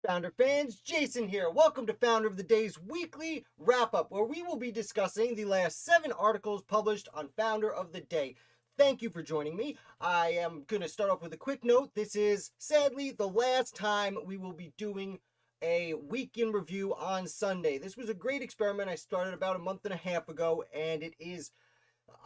Founder fans, Jason here. Welcome to Founder of the Day's weekly wrap-up, where we will be discussing the last 7 articles published on Founder of the Day. Thank you for joining me. I am going to start off with a quick note. This is, sadly, the last time we will be doing a week in review on Sunday. This was a great experiment I started about a month and a half ago, and it is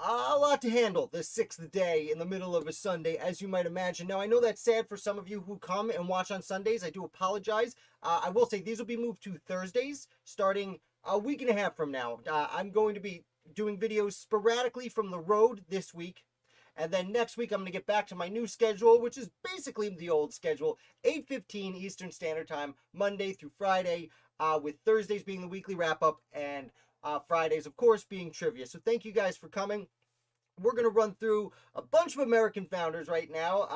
a lot to handle the 6th day in the middle of a Sunday, as you might imagine. Now, I know that's sad for some of you who come and watch on Sundays. I do apologize. I will say these will be moved to Thursdays starting a week and a half from now. I'm going to be doing videos sporadically from the road this week. And then next week, I'm going to get back to my new schedule, which is basically the old schedule, 8:15 Eastern Standard Time, Monday through Friday, with Thursdays being the weekly wrap-up and Fridays, of course, being trivia. So thank you guys for coming. We're going to run through a bunch of American founders right now.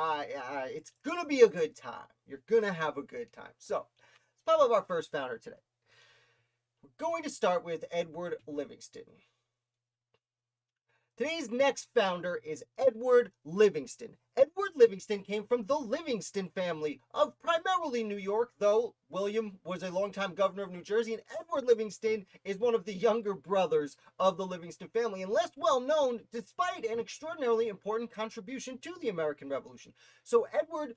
It's going to be a good time. You're going to have a good time. So let's pop up our first founder today. We're going to start with Edward Livingston. Today's next founder is Edward Livingston. Edward Livingston came from the Livingston family of primarily New York, though William was a longtime governor of New Jersey, and Edward Livingston is one of the younger brothers of the Livingston family, and less well known despite an extraordinarily important contribution to the American Revolution. So Edward,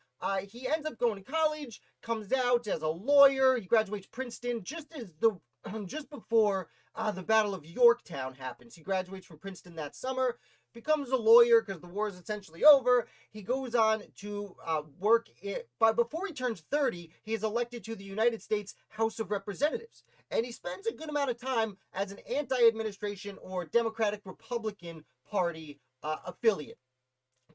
he ends up going to college, comes out as a lawyer, he graduates Princeton just before the Battle of Yorktown happens. He graduates from Princeton that summer, becomes a lawyer because the war is essentially over. He goes on to but before he turns 30, he is elected to the United States House of Representatives. And he spends a good amount of time as an anti-administration or Democratic Republican Party affiliate.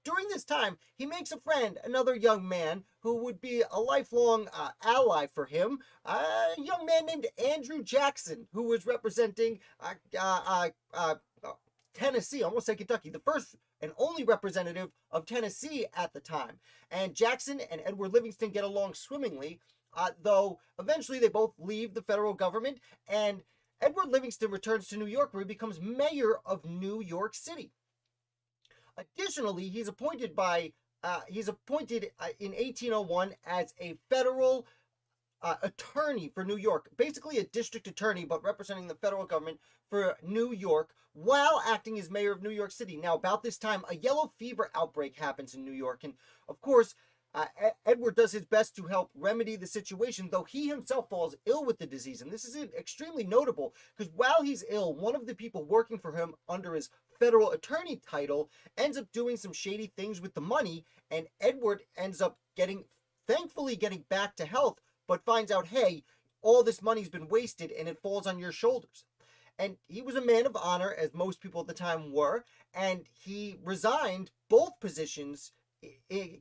During this time, he makes a friend, another young man who would be a lifelong ally for him, a young man named Andrew Jackson, who was representing Tennessee, almost say Kentucky, the first and only representative of Tennessee at the time. And Jackson and Edward Livingston get along swimmingly, though eventually they both leave the federal government, and Edward Livingston returns to New York, where he becomes mayor of New York City. Additionally, he's appointed in 1801 as a federal attorney for New York, basically a district attorney, but representing the federal government for New York, while acting as mayor of New York City. Now, about this time, a yellow fever outbreak happens in New York, and of course, Edward does his best to help remedy the situation, though he himself falls ill with the disease. And this is extremely notable because while he's ill, one of the people working for him under his federal attorney title ends up doing some shady things with the money, and Edward ends up thankfully getting back to health, but finds out, hey, all this money's been wasted and it falls on your shoulders. And he was a man of honor, as most people at the time were, and he resigned both positions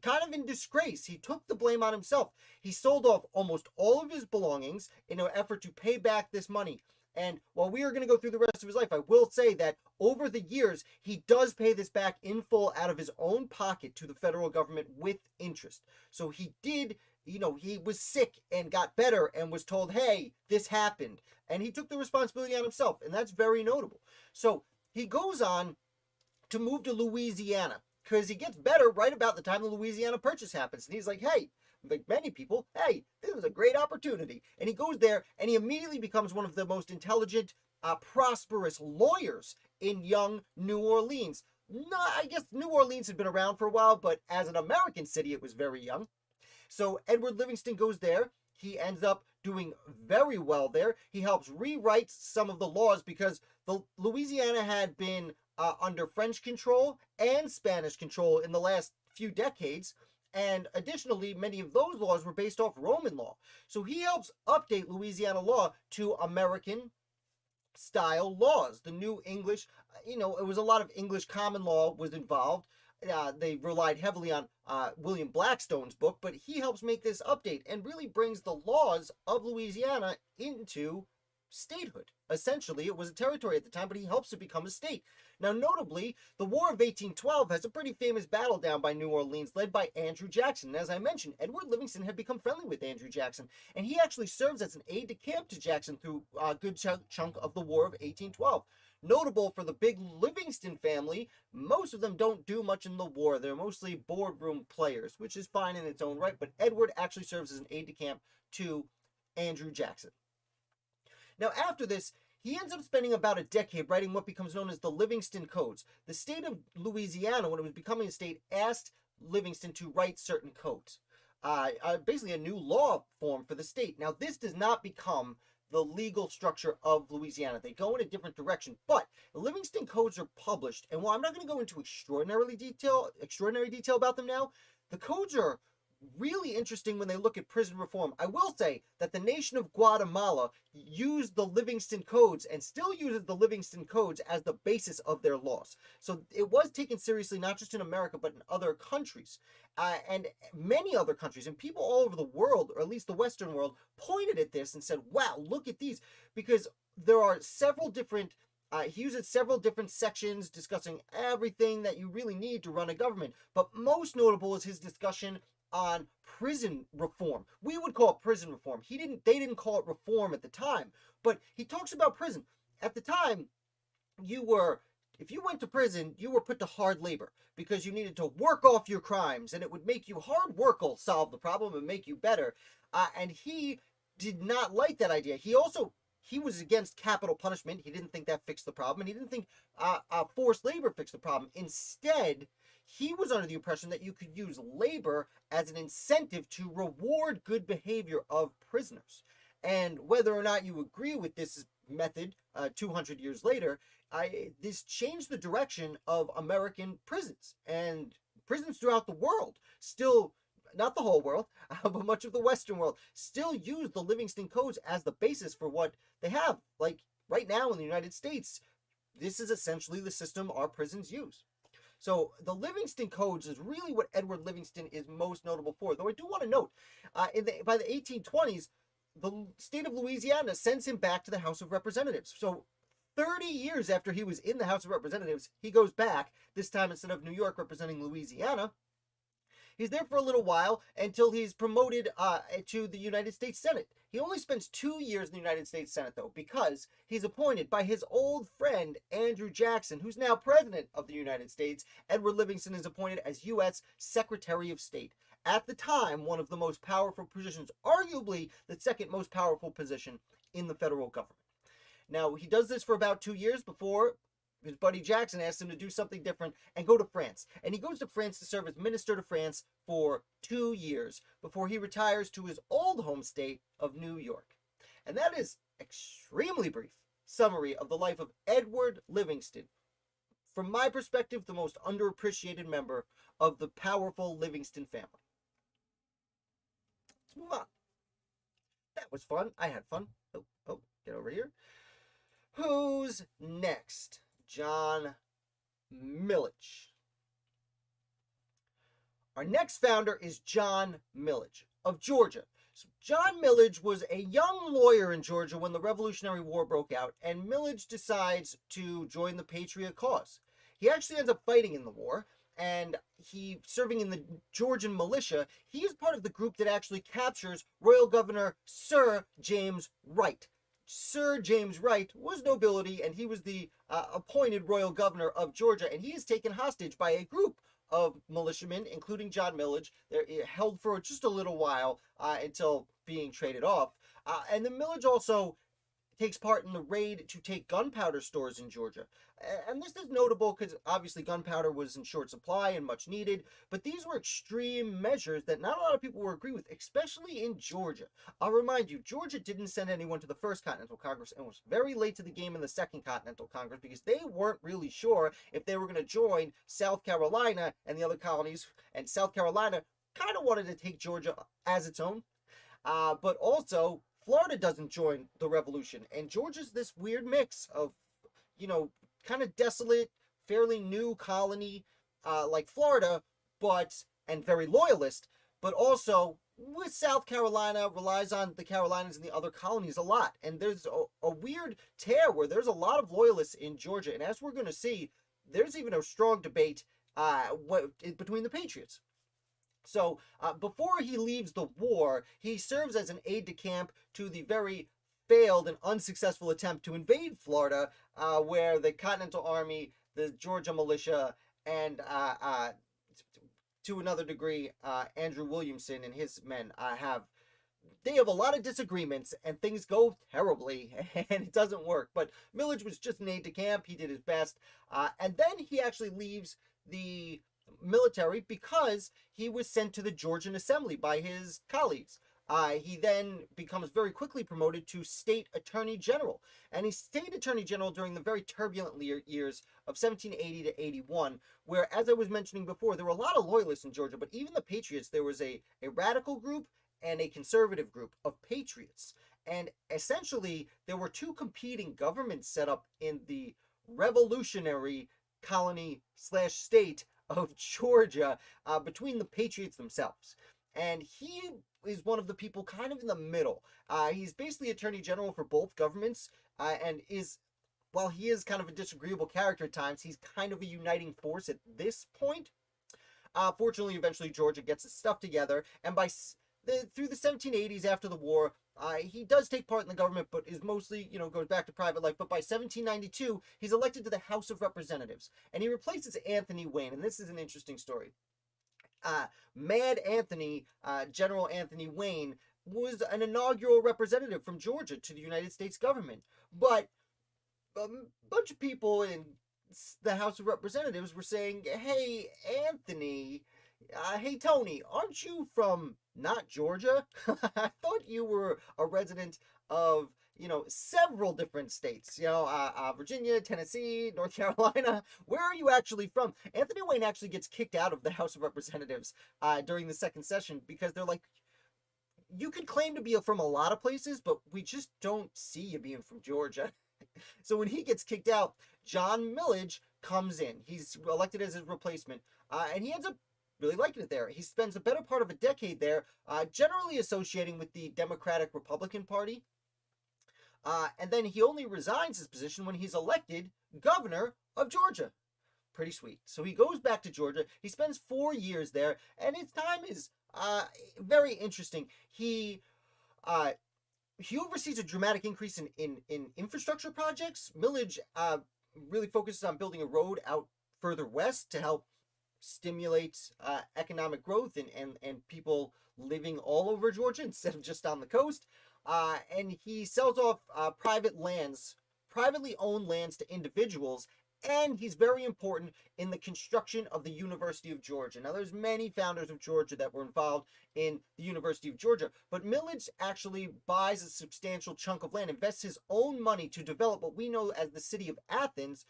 kind of in disgrace. He took the blame on himself. He sold off almost all of his belongings in an effort to pay back this money. And while we are going to go through the rest of his life, I will say that over the years, he does pay this back in full out of his own pocket to the federal government with interest. So he did, he was sick and got better and was told, hey, this happened. And he took the responsibility on himself. And that's very notable. So he goes on to move to Louisiana, because he gets better right about the time the Louisiana Purchase happens. And he's like, hey, like many people, hey, this is a great opportunity. And he goes there and he immediately becomes one of the most intelligent, prosperous lawyers in young New Orleans. No, I guess New Orleans had been around for a while, but as an American city, it was very young. So Edward Livingston goes there. He ends up doing very well there. He helps rewrite some of the laws because Louisiana had been under French control and Spanish control in the last few decades. And additionally, many of those laws were based off Roman law. So he helps update Louisiana law to American style laws. The new English, it was a lot of English common law was involved. They relied heavily on William Blackstone's book, but he helps make this update and really brings the laws of Louisiana into statehood. Essentially, it was a territory at the time, but he helps it become a state. Now, notably, the War of 1812 has a pretty famous battle down by New Orleans led by Andrew Jackson. And as I mentioned, Edward Livingston had become friendly with Andrew Jackson, and he actually serves as an aide-de-camp to Jackson through a good chunk of the War of 1812. Notable for the big Livingston family, most of them don't do much in the war. They're mostly boardroom players, which is fine in its own right, but Edward actually serves as an aide-de-camp to Andrew Jackson. Now, after this, he ends up spending about a decade writing what becomes known as the Livingston Codes. The state of Louisiana, when it was becoming a state, asked Livingston to write certain codes. Basically a new law form for the state. Now, this does not become the legal structure of Louisiana. They go in a different direction, but the Livingston Codes are published, and while I'm not going to go into extraordinary detail about them now, the codes are really interesting when they look at prison reform. I will say that the nation of Guatemala used the Livingston Codes and still uses the Livingston Codes as the basis of their laws. So it was taken seriously, not just in America, but in other countries. And many other countries, and people all over the world, or at least the Western world, pointed at this and said, wow, look at these. Because there are several different he uses several different sections discussing everything that you really need to run a government. But most notable is his discussion on prison reform. We would call it prison reform. They didn't call it reform at the time, but he talks about prison. At the time, if you went to prison, you were put to hard labor because you needed to work off your crimes, and it would make you hard work will solve the problem and make you better. And he did not like that idea. He was against capital punishment. He didn't think that fixed the problem, and he didn't think forced labor fixed the problem. Instead, he was under the impression that you could use labor as an incentive to reward good behavior of prisoners. And whether or not you agree with this method 200 years later, this changed the direction of American prisons and prisons throughout the world. Still, not the whole world, but much of the Western world still use the Livingston Codes as the basis for what they have. Like right now in the United States, this is essentially the system our prisons use. So the Livingston Codes is really what Edward Livingston is most notable for. Though I do want to note, by the 1820s, the state of Louisiana sends him back to the House of Representatives. So 30 years after he was in the House of Representatives, he goes back, this time instead of New York representing Louisiana. He's there for a little while until he's promoted to the United States Senate. He only spends 2 years in the United States Senate, though, because he's appointed by his old friend, Andrew Jackson, who's now President of the United States. Edward Livingston is appointed as U.S. Secretary of State. At the time, one of the most powerful positions, arguably the second most powerful position in the federal government. Now, he does this for about 2 years before his buddy Jackson asks him to do something different and go to France. And he goes to France to serve as Minister to France for 2 years before he retires to his old home state of New York. And that is extremely brief summary of the life of Edward Livingston. From my perspective, the most underappreciated member of the powerful Livingston family. Let's move on. That was fun. I had fun. Oh, get over here. Who's next? John Millage. Our next founder is John Millage of Georgia. So John Millage was a young lawyer in Georgia when the Revolutionary War broke out, and Millage decides to join the Patriot cause. He actually ends up fighting in the war, and serving in the Georgian militia. He is part of the group that actually captures Royal Governor Sir James Wright. Sir James Wright was nobility, and he was the appointed royal governor of Georgia, and he is taken hostage by a group of militiamen, including John Millage. They're held for just a little while until being traded off. And then Millage also takes part in the raid to take gunpowder stores in Georgia. And this is notable because obviously gunpowder was in short supply and much needed, but these were extreme measures that not a lot of people would agree with, especially in Georgia. I'll remind you, Georgia didn't send anyone to the First Continental Congress and was very late to the game in the Second Continental Congress because they weren't really sure if they were going to join South Carolina and the other colonies, and South Carolina kind of wanted to take Georgia as its own, but also Florida doesn't join the revolution, and Georgia's this weird mix of, kind of desolate, fairly new colony like Florida, and very loyalist, but also with South Carolina, relies on the Carolinas and the other colonies a lot. And there's a weird tear where there's a lot of loyalists in Georgia, and as we're going to see, there's even a strong debate between the Patriots. So before he leaves the war, he serves as an aide-de-camp to the very failed and unsuccessful attempt to invade Florida, where the Continental Army, the Georgia militia, and to another degree, Andrew Williamson and his men have they have a lot of disagreements and things go terribly and it doesn't work. But Millage was just an aide de camp. He did his best. And then he actually leaves the military because he was sent to the Georgian Assembly by his colleagues. He then becomes very quickly promoted to state attorney general. And he's state attorney general during the very turbulent years of 1780 to 81, where, as I was mentioning before, there were a lot of loyalists in Georgia, but even the Patriots, there was a radical group and a conservative group of patriots. And essentially, there were two competing governments set up in the revolutionary colony / state of Georgia between the patriots themselves. And he is one of the people kind of in the middle. He's basically attorney general for both governments, and while he is kind of a disagreeable character at times, he's kind of a uniting force at this point. Fortunately, eventually Georgia gets its stuff together, and through the 1780s, after the war, he does take part in the government, but is mostly, goes back to private life. But by 1792, he's elected to the House of Representatives, and he replaces Anthony Wayne, and this is an interesting story. Mad Anthony, General Anthony Wayne, was an inaugural representative from Georgia to the United States government. But a bunch of people in the House of Representatives were saying, hey, Anthony, hey, Tony, aren't you from not Georgia? I thought you were a resident of, several different states, Virginia, Tennessee, North Carolina. Where are you actually from? Anthony Wayne actually gets kicked out of the House of Representatives during the second session because they're like, you could claim to be from a lot of places, but we just don't see you being from Georgia. So when he gets kicked out, John Millage comes in. He's elected as his replacement, and he ends up really liking it there. He spends the better part of a decade there, generally associating with the Democratic Republican Party. And then he only resigns his position when he's elected governor of Georgia. Pretty sweet. So he goes back to Georgia. He spends 4 years there, and his time is very interesting. He oversees a dramatic increase in infrastructure projects. Millage really focuses on building a road out further west to help stimulate economic growth and people living all over Georgia instead of just on the coast. And he sells off privately owned lands to individuals, and he's very important in the construction of the University of Georgia. Now, there's many founders of Georgia that were involved in the University of Georgia, but Millage actually buys a substantial chunk of land, invests his own money to develop what we know as the city of Athens,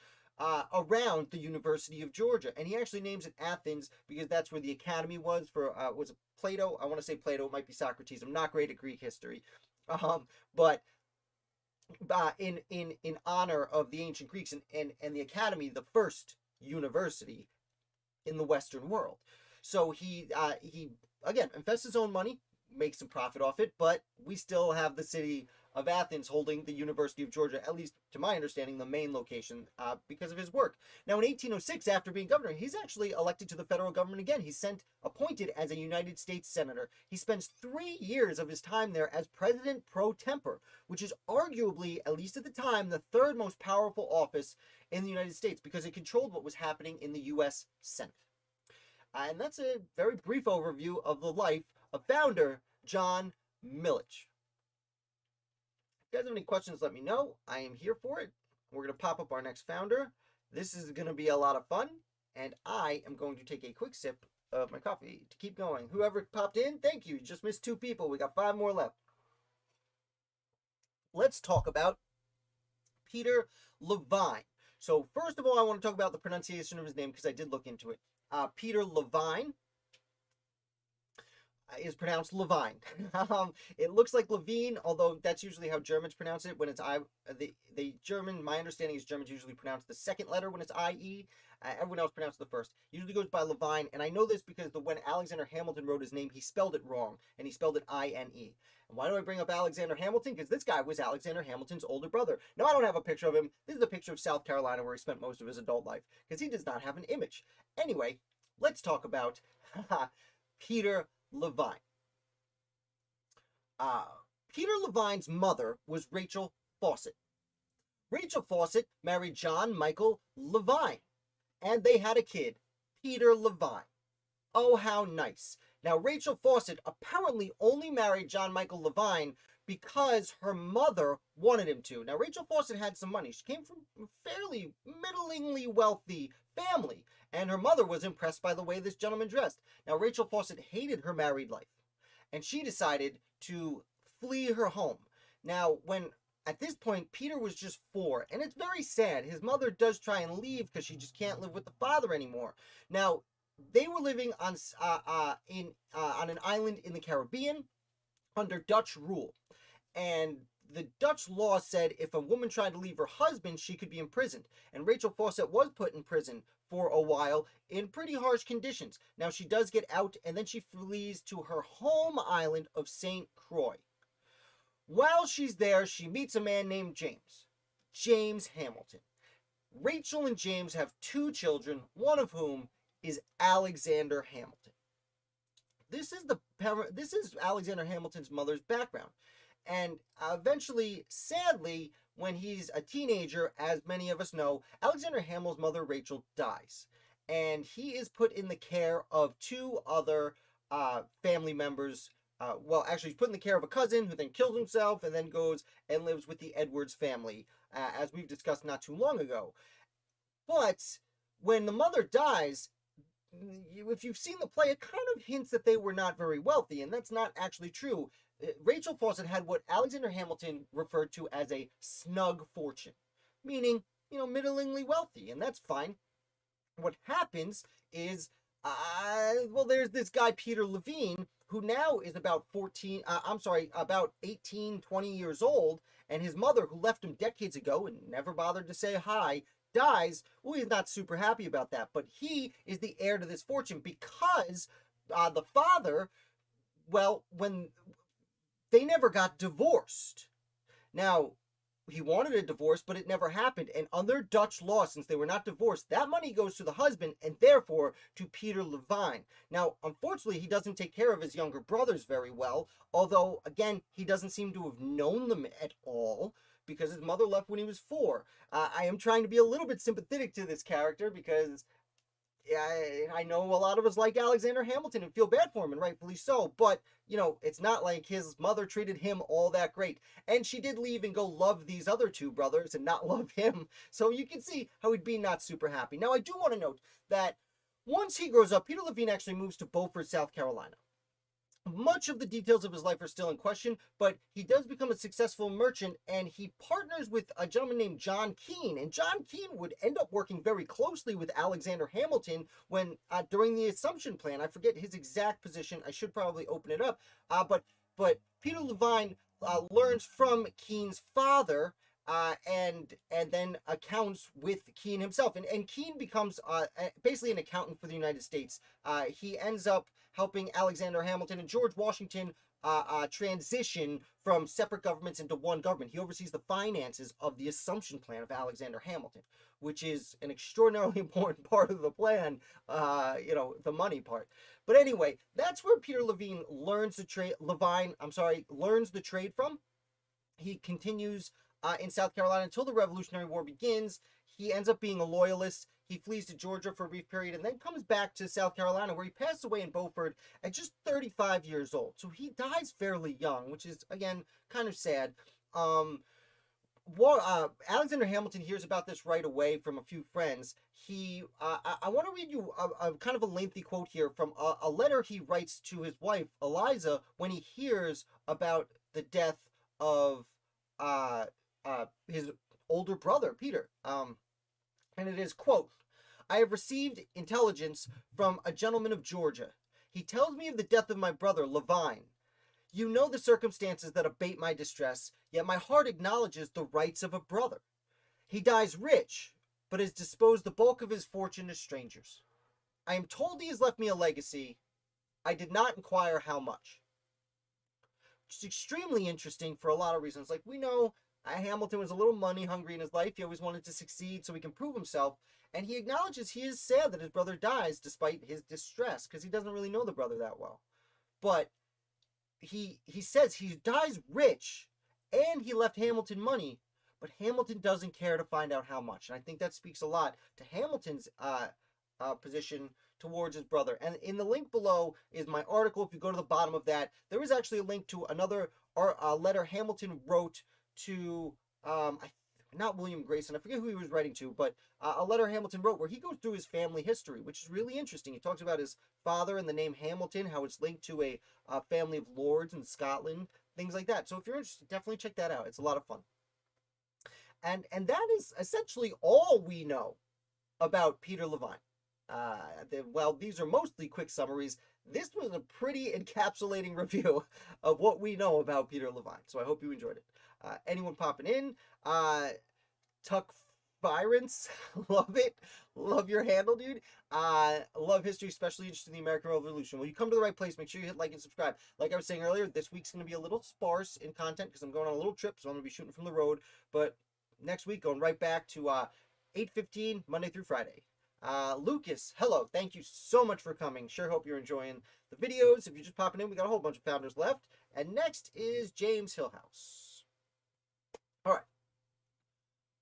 around the University of Georgia. And he actually names it Athens because that's where the academy was for, was it Plato? I want to say Plato, it might be Socrates. I'm not great at Greek history. But in honor of the ancient Greeks and the academy, the first university in the Western world. So he again invests his own money, makes some profit off it, but we still have the city of Athens holding the University of Georgia, at least to my understanding, the main location, because of his work. Now, in 1806, after being governor, he's actually elected to the federal government again. He's appointed as a United States senator. He spends 3 years of his time there as president pro tempore, which is arguably, at least at the time, the third most powerful office in the United States because it controlled what was happening in the U.S. Senate. And that's a very brief overview of the life of founder John Millage. If you guys have any questions, let me know. I am here for it. We're going to pop up our next founder. This is going to be a lot of fun, and I am going to take a quick sip of my coffee to keep going. Whoever popped in, thank you. You just missed 2 people. We got 5 more left. Let's talk about Peter Levine. So first of all, I want to talk about the pronunciation of his name because I did look into it. Peter Levine is pronounced Levine. It looks like Levine, although that's usually how Germans pronounce it. When it's the German, my understanding is Germans usually pronounce the second letter when it's I-E. Everyone else pronounces the first. Usually goes by Levine, and I know this because when Alexander Hamilton wrote his name, he spelled it wrong, and he spelled it I-N-E. And why do I bring up Alexander Hamilton? Because this guy was Alexander Hamilton's older brother. Now, I don't have a picture of him. This is a picture of South Carolina where he spent most of his adult life, because he does not have an image. Anyway, let's talk about Peter Levine. Peter Levine's mother was Rachel Fawcett. Rachel Fawcett married John Michael Levine, and they had a kid, Peter Levine. Oh, how nice. Now, Rachel Fawcett apparently only married John Michael Levine because her mother wanted him to. Now, Rachel Fawcett had some money. She came from a fairly middlingly wealthy family, and her mother was impressed by the way this gentleman dressed. Now, Rachel Fawcett hated her married life, and she decided to flee her home. Now, at this point, Peter was just 4, and it's very sad. His mother does try and leave because she just can't live with the father anymore. Now, they were living on an island in the Caribbean under Dutch rule, and the Dutch law said if a woman tried to leave her husband, she could be imprisoned. And Rachel Fawcett was put in prison for a while in pretty harsh conditions. Now, she does get out, and then she flees to her home island of St. Croix. While she's there, she meets a man named James Hamilton. Rachel and James have 2 children, one of whom is Alexander Hamilton. This is Alexander Hamilton's mother's background. And eventually, sadly, when he's a teenager, as many of us know, Alexander Hamilton's mother, Rachel, dies. And he is put in the care of 2 other family members. He's put in the care of a cousin who then kills himself and then goes and lives with the Edwards family, as we've discussed not too long ago. But when the mother dies, if you've seen the play, it kind of hints that they were not very wealthy, and that's not actually true. Rachel Fawcett had what Alexander Hamilton referred to as a snug fortune, meaning, middlingly wealthy, and that's fine. What happens is, there's this guy, Peter Levine, who now is about 18, 20 years old, and his mother, who left him decades ago and never bothered to say hi, dies. Well, he's not super happy about that, but he is the heir to this fortune because the father, when they never got divorced. Now, he wanted a divorce, but it never happened, and under Dutch law, since they were not divorced, that money goes to the husband and therefore to Peter Levine. Now, unfortunately, he doesn't take care of his younger brothers very well, although, again, he doesn't seem to have known them at all, because his mother left when he was 4. I am trying to be a little bit sympathetic to this character because I know a lot of us like Alexander Hamilton and feel bad for him, and rightfully so, but, it's not like his mother treated him all that great. And she did leave and go love these other 2 brothers and not love him, so you can see how he'd be not super happy. Now, I do want to note that once he grows up, Peter Levine actually moves to Beaufort, South Carolina. Much of the details of his life are still in question, but he does become a successful merchant, and he partners with a gentleman named John Keene. And John Keene would end up working very closely with Alexander Hamilton when during the Assumption Plan. I forget his exact position. I should probably open it up. But Peter Levine learns from Keene's father, and then accounts with Keene himself. And Keene becomes basically an accountant for the United States. He ends up helping Alexander Hamilton and George Washington transition from separate governments into one government. He oversees the finances of the Assumption Plan of Alexander Hamilton, which is an extraordinarily important part of the plan, the money part. But anyway, that's where Peter Levine learns the trade from. He continues in South Carolina until the Revolutionary War begins. He ends up being a loyalist. He flees to Georgia for a brief period and then comes back to South Carolina, where he passed away in Beaufort at just 35 years old. So he dies fairly young, which is, again, kind of sad. Alexander Hamilton hears about this right away from a few friends. I want to read you a kind of a lengthy quote here from a letter he writes to his wife, Eliza, when he hears about the death of his older brother, Peter. And it is, quote, "I have received intelligence from a gentleman of Georgia. He tells me of the death of my brother, Levine. You know the circumstances that abate my distress, yet my heart acknowledges the rights of a brother. He dies rich, but has disposed the bulk of his fortune to strangers. I am told he has left me a legacy. I did not inquire how much." It's extremely interesting for a lot of reasons. Like, we know Hamilton was a little money hungry in his life. He always wanted to succeed so he can prove himself. And he acknowledges he is sad that his brother dies despite his distress, because he doesn't really know the brother that well. But he says he dies rich and he left Hamilton money, but Hamilton doesn't care to find out how much. And I think that speaks a lot to Hamilton's position towards his brother. And in the link below is my article. If you go to the bottom of that, there is actually a link to another letter Hamilton wrote to, not William Grayson, I forget who he was writing to, but a letter Hamilton wrote where he goes through his family history, which is really interesting. He talks about his father and the name Hamilton, how it's linked to a family of lords in Scotland, things like that. So if you're interested, definitely check that out. It's a lot of fun. And that is essentially all we know about Peter Levine. While these are mostly quick summaries, this was a pretty encapsulating review of what we know about Peter Levine. So I hope you enjoyed it. Anyone popping in? Tuck Virance, love it. Love your handle, dude. Love history, especially interested in the American Revolution. Well, you come to the right place. Make sure you hit like and subscribe. Like I was saying earlier, this week's going to be a little sparse in content because I'm going on a little trip, so I'm going to be shooting from the road. But next week, going right back to 8:15, Monday through Friday. Lucas, hello. Thank you so much for coming. Sure hope you're enjoying the videos. If you're just popping in, we got a whole bunch of founders left. And next is James Hillhouse. All right.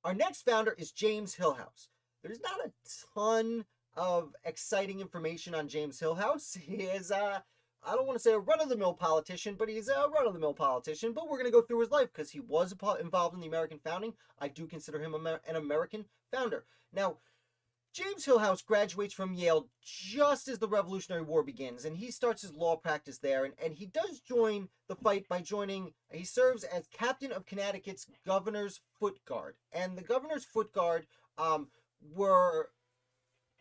Our next founder is James Hillhouse. There's not a ton of exciting information on James Hillhouse. He is, I don't want to say a run-of-the-mill politician, but he's a run-of-the-mill politician. But we're going to go through his life because he was involved in the American founding. I do consider him an American founder. Now, James Hillhouse graduates from Yale just as the Revolutionary War begins, and he starts his law practice there, and he does join the fight by he serves as captain of Connecticut's Governor's Foot Guard. And the Governor's Foot Guard were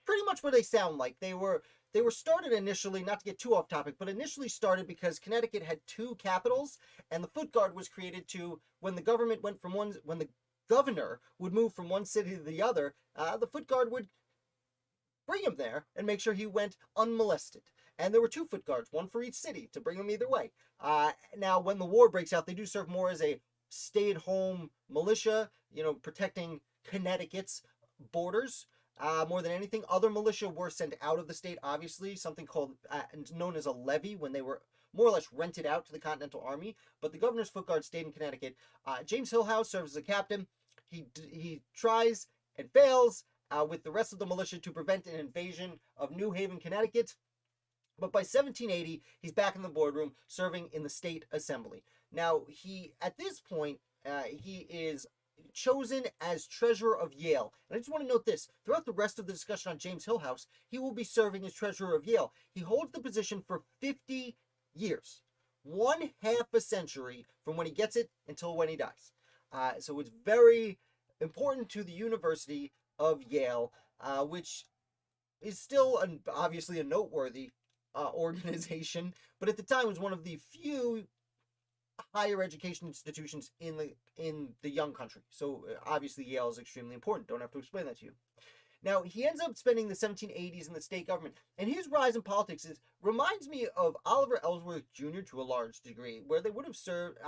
pretty much what they sound like. They were started initially, not to get too off topic, but initially started because Connecticut had two capitals, and the Foot Guard was created when the governor would move from one city to the other, the Foot Guard would bring him there and make sure he went unmolested. And there were two Foot Guards, one for each city, to bring him either way. Now, when the war breaks out, they do serve more as a stay-at-home militia, protecting Connecticut's borders. More than anything, other militia were sent out of the state, obviously, something called known as a levy, when they were more or less rented out to the Continental Army. But the Governor's Foot Guard stayed in Connecticut. James Hillhouse serves as a captain. He tries and fails with the rest of the militia to prevent an invasion of New Haven, Connecticut. But by 1780, he's back in the boardroom serving in the state assembly. Now, at this point, he is chosen as treasurer of Yale. And I just want to note this. Throughout the rest of the discussion on James Hillhouse, he will be serving as treasurer of Yale. He holds the position for 50 years. 1/2 a century from when he gets it until when he dies. So it's very important to the University of Yale, which is still obviously a noteworthy organization, but at the time was one of the few higher education institutions in the young country. So obviously Yale is extremely important. Don't have to explain that to you. Now, he ends up spending the 1780s in the state government, and his rise in politics reminds me of Oliver Ellsworth Jr. to a large degree, where they would have served,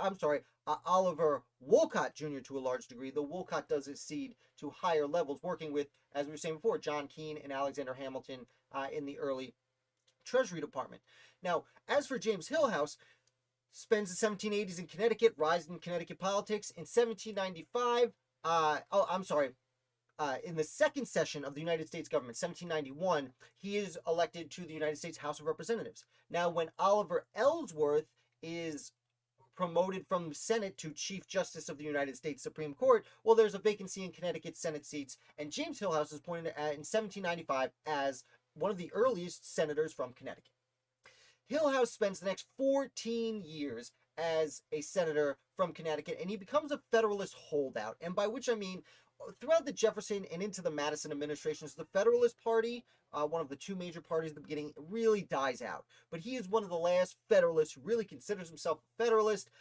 Oliver Wolcott Jr. to a large degree, though Wolcott does accede to higher levels, working with, as we were saying before, John Keene and Alexander Hamilton in the early Treasury Department. Now, as for James Hillhouse, spends the 1780s in Connecticut, rise in Connecticut politics. In 1795, in the second session of the United States government, 1791, he is elected to the United States House of Representatives. Now, when Oliver Ellsworth is promoted from the Senate to Chief Justice of the United States Supreme Court, well, there's a vacancy in Connecticut Senate seats, and James Hillhouse is appointed in 1795 as one of the earliest senators from Connecticut. Hillhouse spends the next 14 years as a senator from Connecticut, and he becomes a Federalist holdout, and by which I mean throughout the Jefferson and into the Madison administrations, the Federalist Party, one of the two major parties at the beginning, really dies out. But he is one of the last Federalists who really considers himself a Federalist.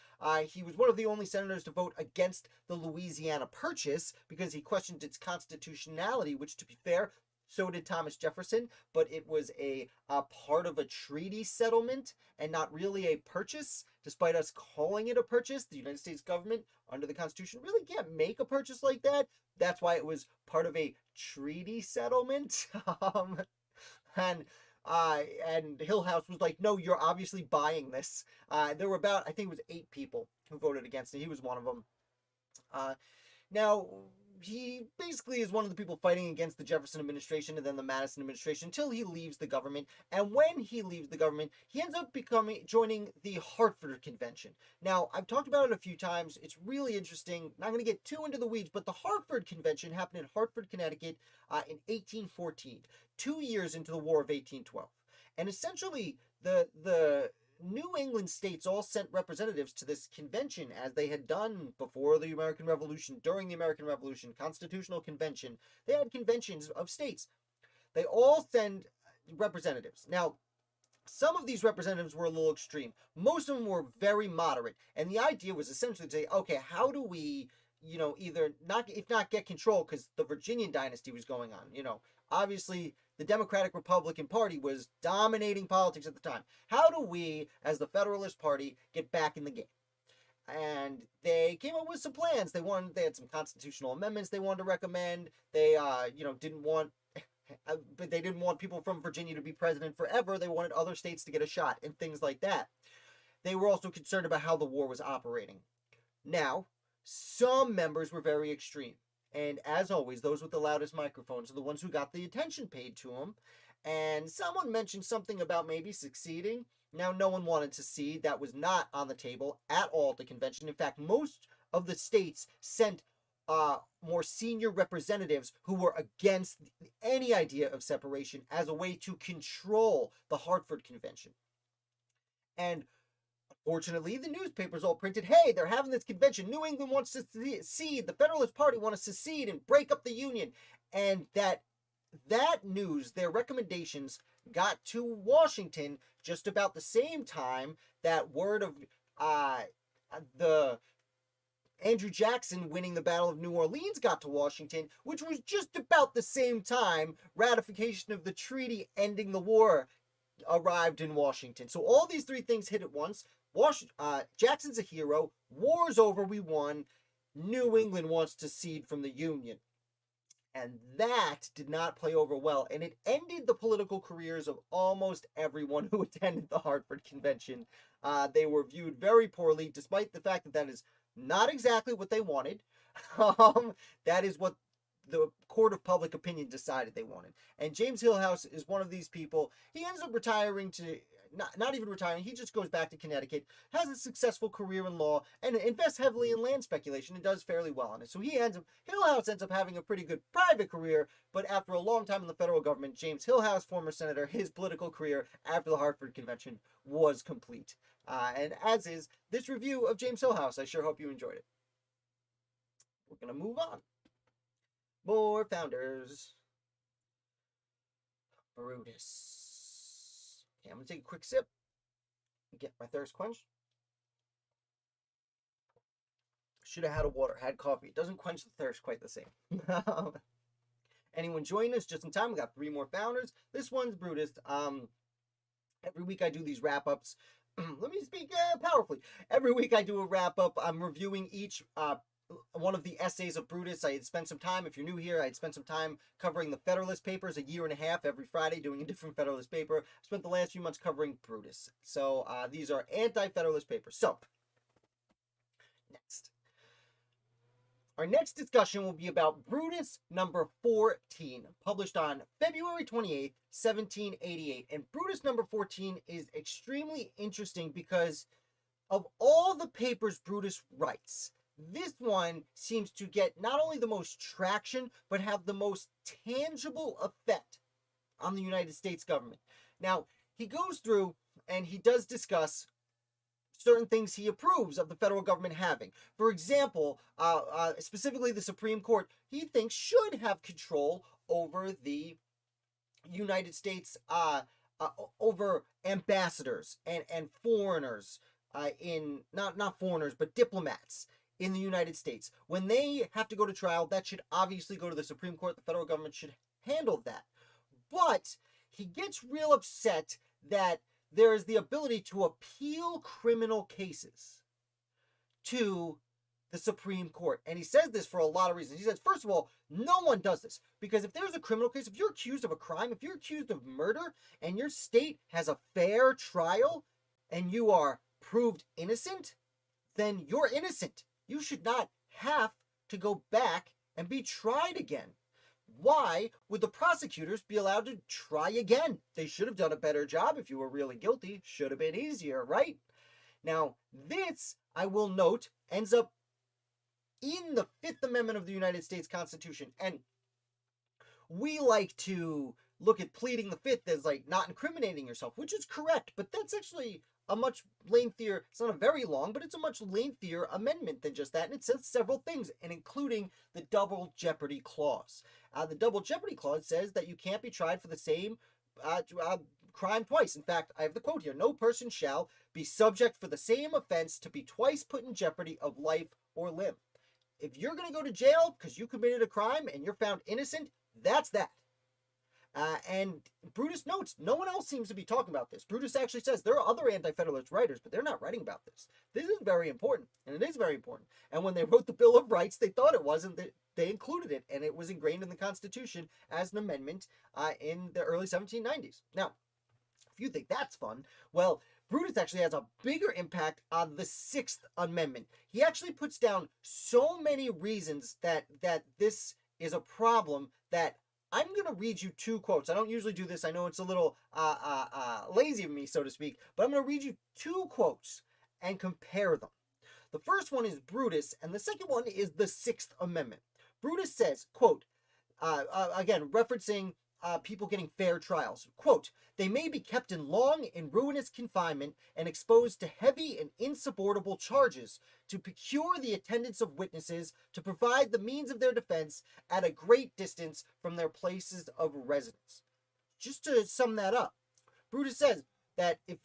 He was one of the only senators to vote against the Louisiana Purchase because he questioned its constitutionality, which, to be fair, so did Thomas Jefferson, but it was a part of a treaty settlement and not really a purchase. Despite us calling it a purchase, the United States government, under the Constitution, really can't make a purchase like that. That's why it was part of a treaty settlement. And Hillhouse was like, no, you're obviously buying this. There were about, I think it was 8 people who voted against it. He was one of them. Now, he basically is one of the people fighting against the Jefferson administration and then the Madison administration until he leaves the government. And when he leaves the government, he ends up joining the Hartford Convention. Now, I've talked about it a few times. It's really interesting. Not going to get too into the weeds, but the Hartford Convention happened in Hartford, Connecticut in 1814, 2 years into the War of 1812. And essentially, the New England states all sent representatives to this convention, as they had done before the American Revolution, during the American Revolution, Constitutional Convention. They had conventions of states. They all send representatives. Now, some of these representatives were a little extreme. Most of them were very moderate. And the idea was essentially to say, okay, how do we, either if not get control, because the Virginian dynasty was going on, obviously the Democratic Republican Party was dominating politics at the time. How do we, as the Federalist Party, get back in the game? And they came up with some plans. They had some constitutional amendments they wanted to recommend. They, didn't want, but they didn't want people from Virginia to be president forever. They wanted other states to get a shot and things like that. They were also concerned about how the war was operating. Now, some members were very extreme. And as always, those with the loudest microphones are the ones who got the attention paid to them. And someone mentioned something about maybe seceding. Now, no one wanted to secede. That was not on the table at all at the convention. In fact, most of the states sent more senior representatives who were against any idea of separation as a way to control the Hartford Convention. And fortunately, the newspapers all printed, hey, they're having this convention. New England wants to secede. The Federalist Party wants to secede and break up the Union. And that news, their recommendations, got to Washington just about the same time that word of the Andrew Jackson winning the Battle of New Orleans got to Washington, which was just about the same time ratification of the treaty ending the war arrived in Washington. So all these three things hit at once. Jackson's a hero. War's over. We won. New England wants to secede from the Union. And that did not play over well. And it ended the political careers of almost everyone who attended the Hartford Convention. They were viewed very poorly, despite the fact that that is not exactly what they wanted. That is what the court of public opinion decided they wanted. And James Hillhouse is one of these people. He ends up retiring to, not even retiring, he just goes back to Connecticut, has a successful career in law, and invests heavily in land speculation and does fairly well on it. So Hillhouse ends up having a pretty good private career, but after a long time in the federal government, James Hillhouse, former senator, his political career after the Hartford Convention was complete. And as is this review of James Hillhouse. I sure hope you enjoyed it. We're going to move on. More founders. Brutus. Okay, I'm going to take a quick sip. Get my thirst quenched. Should have had a water, had coffee. It doesn't quench the thirst quite the same. Anyone join us just in time? We got 3 more founders. This one's Brutus. Every week I do these wrap-ups. Let me speak powerfully. Every week I do a wrap-up. I'm reviewing each one of the essays of Brutus. I had spent some time, if you're new here, I had spent some time covering the Federalist Papers, a year and a half every Friday, doing a different Federalist paper. I spent the last few months covering Brutus. So these are anti-Federalist papers. So, next. Our next discussion will be about Brutus number 14, published on February 28th, 1788. And Brutus number 14 is extremely interesting because of all the papers Brutus writes, this one seems to get not only the most traction, but have the most tangible effect on the United States government. Now, he goes through and he does discuss certain things he approves of the federal government having. For example, specifically the Supreme Court, he thinks should have control over the United States, over ambassadors and foreigners, not foreigners, but diplomats in the United States. When they have to go to trial, that should obviously go to the Supreme Court. The federal government should handle that. But he gets real upset that there is the ability to appeal criminal cases to the Supreme Court. And he says this for a lot of reasons. He says, first of all, no one does this. Because if there's a criminal case, if you're accused of a crime, if you're accused of murder, and your state has a fair trial, and you are proved innocent, then you're innocent. You should not have to go back and be tried again. Why would the prosecutors be allowed to try again? They should have done a better job if you were really guilty. Should have been easier, right? Now, this, I will note, ends up in the Fifth Amendment of the United States Constitution. And we like to look at pleading the Fifth as like not incriminating yourself, which is correct, but that's actually a much lengthier, it's not a very long, but it's a much lengthier amendment than just that. And it says several things, and including the double jeopardy clause. The double jeopardy clause says that you can't be tried for the same crime twice. In fact, I have the quote here: no person shall be subject for the same offense to be twice put in jeopardy of life or limb. If you're going to go to jail because you committed a crime and you're found innocent, that's that. And Brutus notes, no one else seems to be talking about this. Brutus actually says there are other Anti-Federalist writers, but they're not writing about this. This is very important, and it is very important. And when they wrote the Bill of Rights, they thought it wasn't. They included it, and it was ingrained in the Constitution as an amendment in the early 1790s. Now, if you think that's fun, well, Brutus actually has a bigger impact on the Sixth Amendment. He actually puts down so many reasons that this is a problem that I'm going to read you two quotes. I don't usually do this. I know it's a little lazy of me, so to speak, but I'm going to read you two quotes and compare them. The first one is Brutus, and the second one is the Sixth Amendment. Brutus says, quote, again, referencing people getting fair trials, quote, they may be kept in long and ruinous confinement and exposed to heavy and insupportable charges to procure the attendance of witnesses to provide the means of their defense at a great distance from their places of residence. Just to sum that up, Brutus says that if,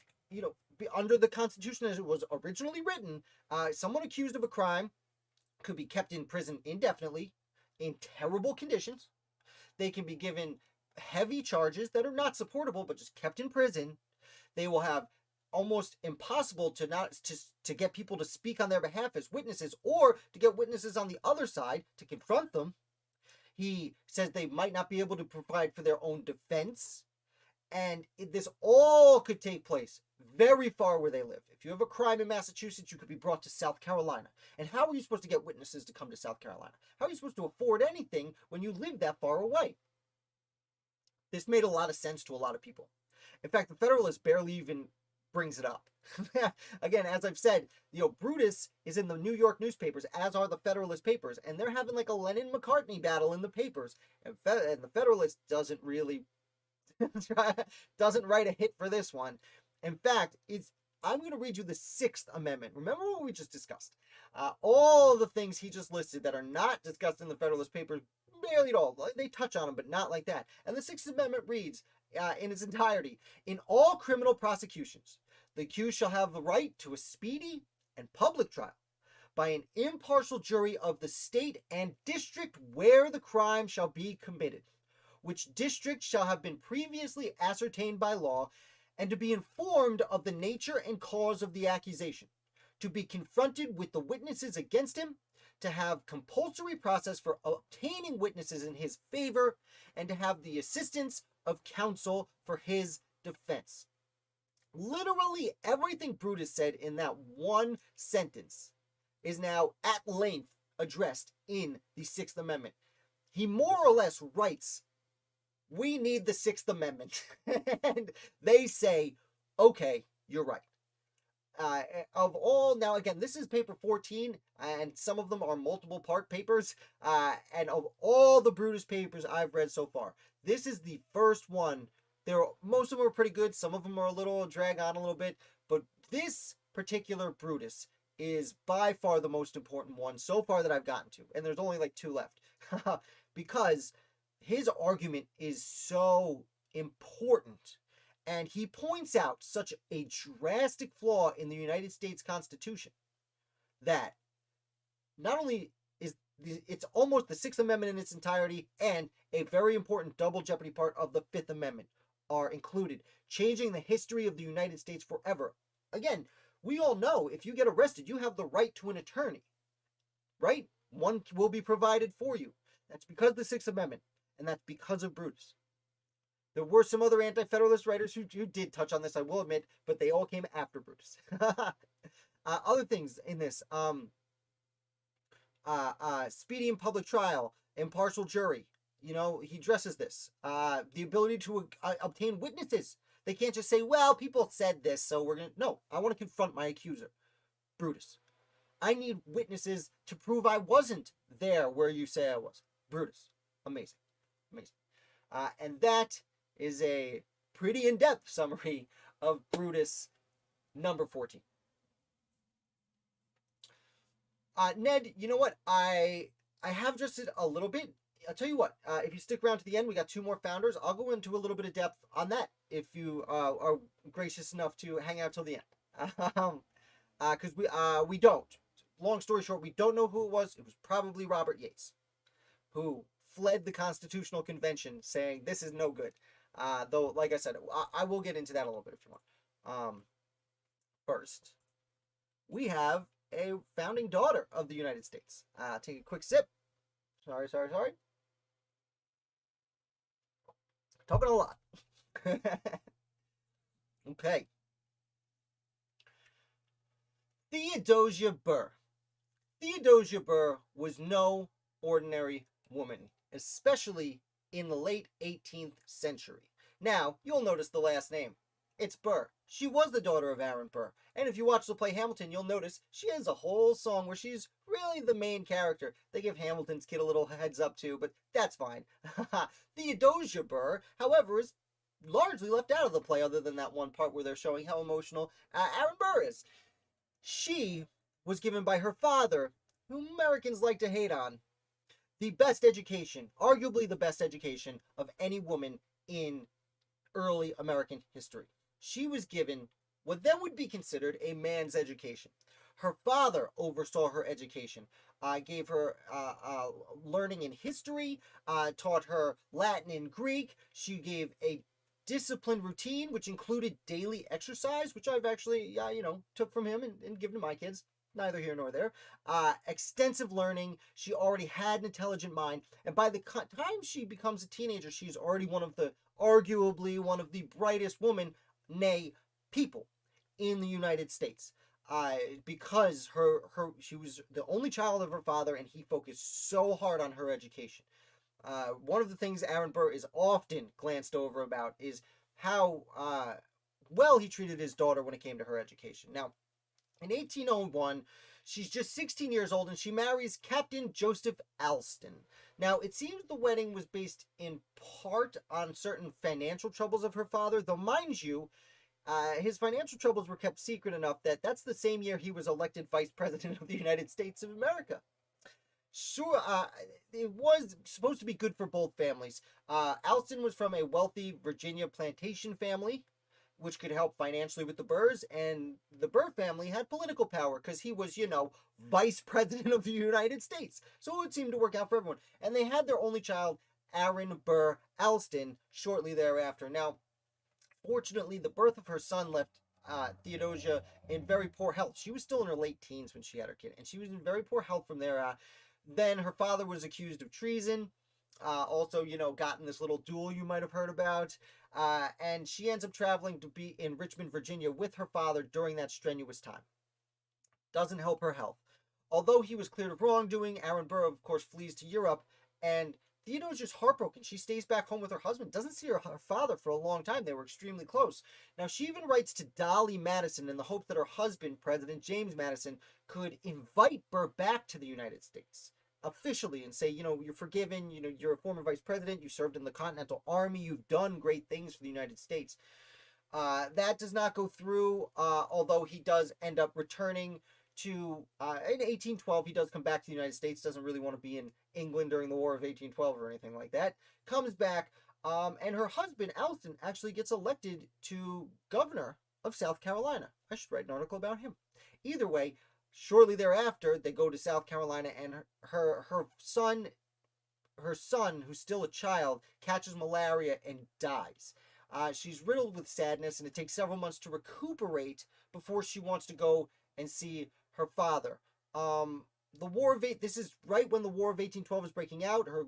under the Constitution as it was originally written, someone accused of a crime could be kept in prison indefinitely in terrible conditions. They can be given heavy charges that are not supportable, but just kept in prison. They will have almost impossible to get people to speak on their behalf as witnesses, or to get witnesses on the other side to confront them. He says they might not be able to provide for their own defense, and this all could take place very far where they live. If you have a crime in Massachusetts, you could be brought to South Carolina. And how are you supposed to get witnesses to come to South Carolina? How are you supposed to afford anything when you live that far away? This made a lot of sense to a lot of people. In fact, the Federalists barely even brings it up. Again, as I've said, Brutus is in the New York newspapers, as are the Federalist papers, and they're having like a Lennon-McCartney battle in the papers. And the Federalist doesn't really doesn't write a hit for this one. In fact, I'm going to read you the Sixth Amendment. Remember what we just discussed? All the things he just listed that are not discussed in the Federalist papers, barely at all. They touch on them, but not like that. And the Sixth Amendment reads, in its entirety, in all criminal prosecutions, the accused shall have the right to a speedy and public trial by an impartial jury of the state and district where the crime shall be committed, which district shall have been previously ascertained by law, and to be informed of the nature and cause of the accusation, to be confronted with the witnesses against him, to have compulsory process for obtaining witnesses in his favor, and to have the assistance of counsel for his defense. Literally everything Brutus said in that one sentence is now at length addressed in the Sixth Amendment. He more or less writes, we need the Sixth Amendment. And they say, okay, you're right. Now again, this is paper 14, and some of them are multiple part papers, and of all the Brutus papers I've read so far, this is the first one. Most of them are pretty good, some of them are a little drag on a little bit, but this particular Brutus is by far the most important one so far that I've gotten to, and there's only like two left, because his argument is so important. And he points out such a drastic flaw in the United States Constitution that not only is it's almost the Sixth Amendment in its entirety and a very important double jeopardy part of the Fifth Amendment are included, changing the history of the United States forever. Again, we all know if you get arrested, you have the right to an attorney, right? One will be provided for you. That's because of the Sixth Amendment, and that's because of Brutus. There were some other Anti-Federalist writers who did touch on this, I will admit, but they all came after Brutus. Other things in this. speedy and public trial, impartial jury. You know, he addresses this. The ability to obtain witnesses. They can't just say, well, people said this, so we're going to... No, I want to confront my accuser, Brutus. I need witnesses to prove I wasn't there where you say I was. Brutus. Amazing. Amazing. And that is a pretty in-depth summary of Brutus number 14. Ned, you know what? I have just a little bit. I'll tell you what, if you stick around to the end, we got 2 more founders. I'll go into a little bit of depth on that if you are gracious enough to hang out till the end. Because we don't. Long story short, we don't know who it was. It was probably Robert Yates, who fled the Constitutional Convention saying this is no good. Though, like I said, I will get into that a little bit if you want. First, we have a founding daughter of the United States. Take a quick sip. Sorry. Talking a lot. Okay. Theodosia Burr. Theodosia Burr was no ordinary woman, especially in the late 18th century. Now, you'll notice the last name. It's Burr. She was the daughter of Aaron Burr. And if you watch the play Hamilton, you'll notice she has a whole song where she's really the main character. They give Hamilton's kid a little heads up too, but that's fine. Theodosia Burr, however, is largely left out of the play other than that one part where they're showing how emotional Aaron Burr is. She was given by her father, who Americans like to hate on, the best education, arguably the best education of any woman in early American history. She was given what then would be considered a man's education. Her father oversaw her education, gave her learning in history, taught her Latin and Greek. She gave a disciplined routine, which included daily exercise, which I've actually, took from him and given to my kids. Neither here nor there. Extensive learning. She already had an intelligent mind. And by the time she becomes a teenager, she's already arguably one of the brightest women, nay, people in the United States. Because she was the only child of her father, and he focused so hard on her education. One of the things Aaron Burr is often glanced over about is how well he treated his daughter when it came to her education. Now, in 1801, she's just 16 years old, and she marries Captain Joseph Alston. Now, it seems the wedding was based in part on certain financial troubles of her father, though, mind you, his financial troubles were kept secret enough that that's the same year he was elected Vice President of the United States of America. Sure, it was supposed to be good for both families. Alston was from a wealthy Virginia plantation family, which could help financially with the Burrs, and the Burr family had political power because he was, Vice President of the United States. So it would seem to work out for everyone. And they had their only child, Aaron Burr Alston, shortly thereafter. Now, fortunately, the birth of her son left Theodosia in very poor health. She was still in her late teens when she had her kid, and she was in very poor health from there. Then her father was accused of treason. Also, got in this little duel you might have heard about. And she ends up traveling to be in Richmond, Virginia with her father during that strenuous time. Doesn't help her health. Although he was cleared of wrongdoing, Aaron Burr, of course, flees to Europe, and Theodosia's heartbroken. She stays back home with her husband, doesn't see her father for a long time. They were extremely close. Now, she even writes to Dolly Madison in the hope that her husband, President James Madison, could invite Burr back to the United States officially and say, you're forgiven, you're a former vice president, you served in the Continental Army, you've done great things for the United States. That does not go through, although he does end up returning to, in 1812, he does come back to the United States, doesn't really want to be in England during the War of 1812 or anything like that, comes back, and her husband, Alston, actually gets elected to governor of South Carolina. I should write an article about him. Either way, shortly thereafter, they go to South Carolina, and her son, who's still a child, catches malaria and dies. She's riddled with sadness, and it takes several months to recuperate before she wants to go and see her father. This is right when the War of 1812 is breaking out. Her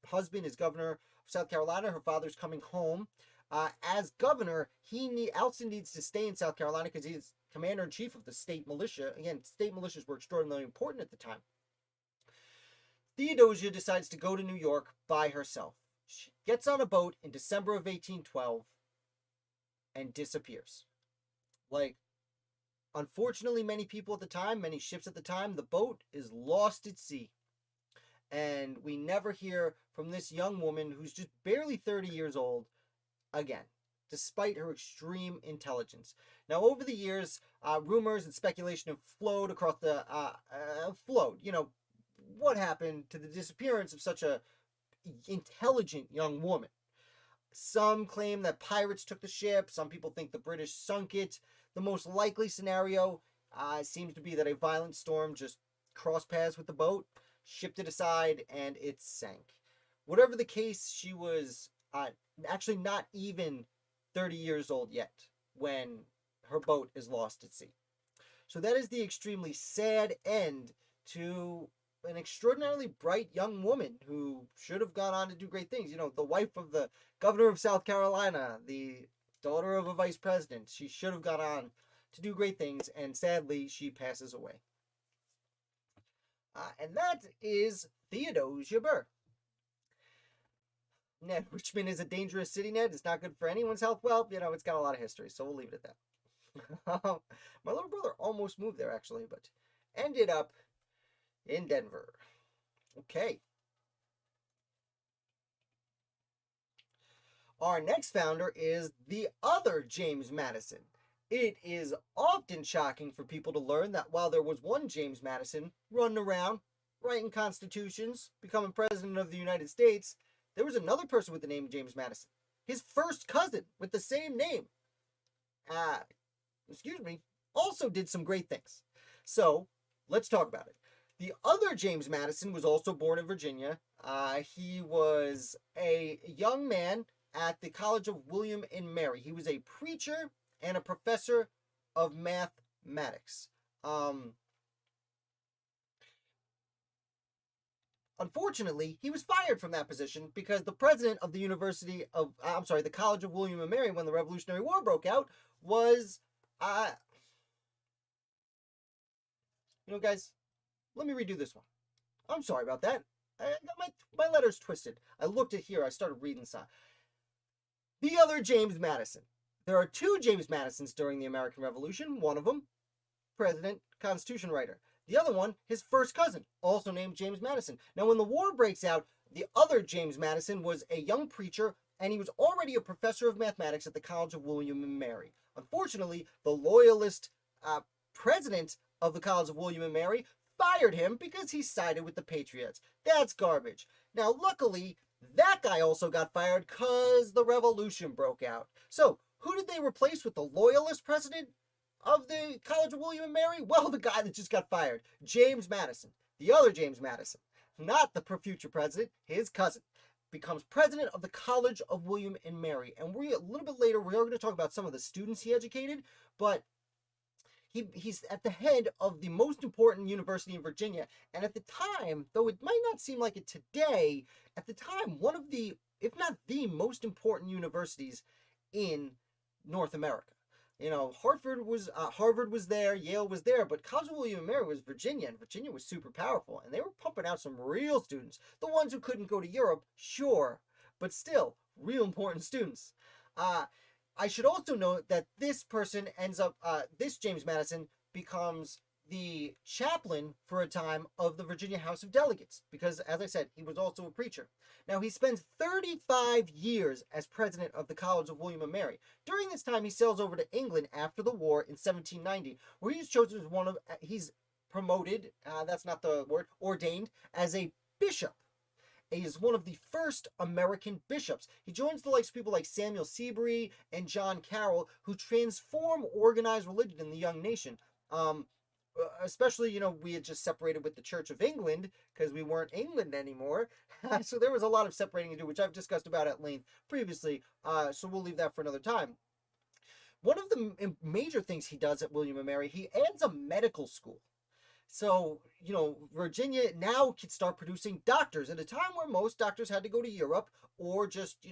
husband is governor of South Carolina. Her father's coming home. As governor, Alston needs to stay in South Carolina because he's commander-in-chief of the state militia. Again, state militias were extraordinarily important at the time. Theodosia decides to go to New York by herself. She gets on a boat in December of 1812 and disappears. Like, unfortunately, many people at the time, many ships at the time, the boat is lost at sea. And we never hear from this young woman who's just barely 30 years old again, despite her extreme intelligence. Now, over the years, rumors and speculation have flowed across the what happened to the disappearance of such a intelligent young woman. Some claim that pirates took the ship. Some people think the British sunk it. The most likely scenario seems to be that a violent storm just crossed paths with the boat, shipped it aside, and it sank. Whatever the case, she was actually not even 30 years old yet when her boat is lost at sea. So that is the extremely sad end to an extraordinarily bright young woman who should have gone on to do great things. You know, the wife of the governor of South Carolina, the daughter of a vice president. She should have gone on to do great things, and sadly, she passes away. And that is Theodosia Burr. Ned, Richmond is a dangerous city, Ned. It's not good for anyone's health. Well, you know, it's got a lot of history, so we'll leave it at that. My little brother almost moved there, actually, but ended up in Denver. Okay. Our next founder is the other James Madison. It is often shocking for people to learn that while there was one James Madison running around, writing constitutions, becoming president of the United States, there was another person with the name James Madison. His first cousin with the same name, also did some great things. So, let's talk about it. The other James Madison was also born in Virginia. He was a young man at the College of William and Mary. He was a preacher and a professor of mathematics. Unfortunately, he was fired from that position because the president of the the College of William and Mary, when the Revolutionary War broke out, was, guys, let me redo this one. I'm sorry about that. I got my letters twisted. I looked at here. I started reading some. The other James Madison. There are two James Madisons during the American Revolution. One of them, president, constitution writer. The other one, his first cousin, also named James Madison. Now, when the war breaks out, the other James Madison was a young preacher, and he was already a professor of mathematics at the College of William and Mary. Unfortunately, the loyalist president of the College of William and Mary fired him because he sided with the Patriots. That's garbage. Now, luckily, that guy also got fired because the revolution broke out. So, who did they replace with the loyalist president of the College of William and Mary? Well, the guy that just got fired, James Madison. The other James Madison, not the future president, his cousin, becomes president of the College of William and Mary. And a little bit later, we are going to talk about some of the students he educated, but he's at the head of the most important university in Virginia. And at the time, though it might not seem like it today, at the time, one of the, if not the most important universities in North America. You know, Harvard was there, Yale was there, but College of William and Mary was Virginia, and Virginia was super powerful, and they were pumping out some real students. The ones who couldn't go to Europe, sure, but still, real important students. I should also note that this person this James Madison becomes the chaplain for a time of the Virginia House of Delegates, because, as I said, he was also a preacher. Now, he spends 35 years as president of the College of William and Mary. During this time, he sails over to England after the war in 1790, where he's chosen as he's promoted, that's not the word, ordained as a bishop. He is one of the first American bishops. He joins the likes of people like Samuel Seabury and John Carroll, who transform organized religion in the young nation. Especially, we had just separated with the Church of England because we weren't England anymore. So there was a lot of separating to do, which I've discussed about at length previously. So we'll leave that for another time. One of the major things he does at William and Mary, he adds a medical school. So, Virginia now can start producing doctors at a time where most doctors had to go to Europe or just,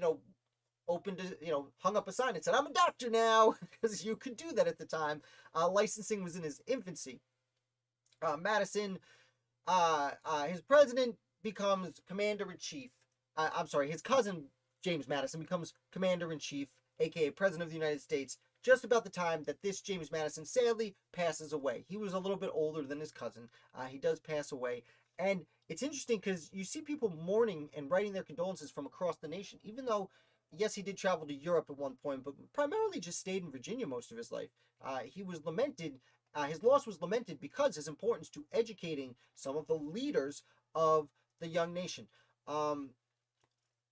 hung up a sign and said, "I'm a doctor now," because you could do that at the time. Licensing was in its infancy. Madison, his president, becomes commander-in-chief. I'm sorry, his cousin James Madison becomes commander-in-chief, aka President of the United States, just about the time that this James Madison sadly passes away. He was a little bit older than his cousin. He does pass away. And it's interesting because you see people mourning and writing their condolences from across the nation, even though, yes, he did travel to Europe at one point, but primarily just stayed in Virginia most of his life. He was lamented. His loss was lamented because his importance to educating some of the leaders of the young nation.